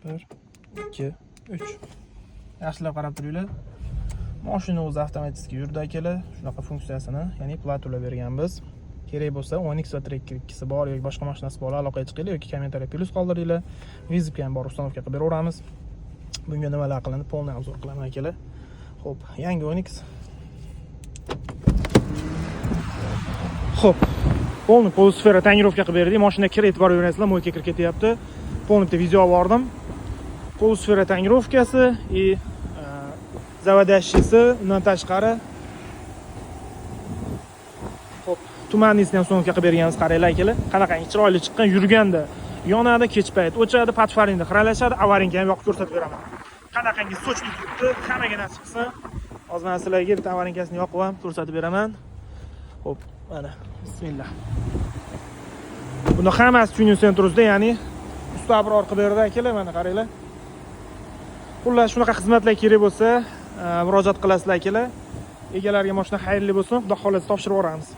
1 2 3. Yaxshilab qarab turinglar. Mashina o'zi avtomatik yurdi akalar. Shunaqa funksiyasini, ya'ni plat ulab berganmiz. Kerak bo'lsa Onix va Tracker ikkisi bor yoki boshqa mashinasi bor, aloqaga chiqinglar yoki kommentariya plus qoldiringlar. Vizibga ham bor ustanovka qilib beraveramiz. Bunga nimalar qilindi, polniy obzor qilaman akalar. Xo'p, yangi Onix. Xo'p, polniy polsfera tonirovka qilib berdik. Mashina kiret bor yurasizlar, mo'yka kirib ketyapti. Polniy video oldim. Polsfera tonirovkasi и zavadashchisi, undan tashqari xo'p, tumannisini ham so'ngga qilib berganmiz, qaranglar akalar. Qanaqangi chiroyli chiqqan, yurganda yonadi, kech payt o'chadi, patfaringda xiralashadi, avaringga ham yoqib ko'rsatib beraman. Qanaqangi sochli turibdi, hammaga nasib qilsin. Hozir men sizlarga bitta avaringkasini yoqib ham ko'rsatib beraman. Xo'p, mana bismillah. Buni hammasi tuning sentrusida, ya'ni usta abror qilib berdi akalar, mana qaranglar. Xullas, shunaqa xizmatlar kerak bo'lsa, murojaat qilasizlar akalar. Egalariga mashina xayrli bo'lsin. Xudo xolasa topshirib yuboramiz.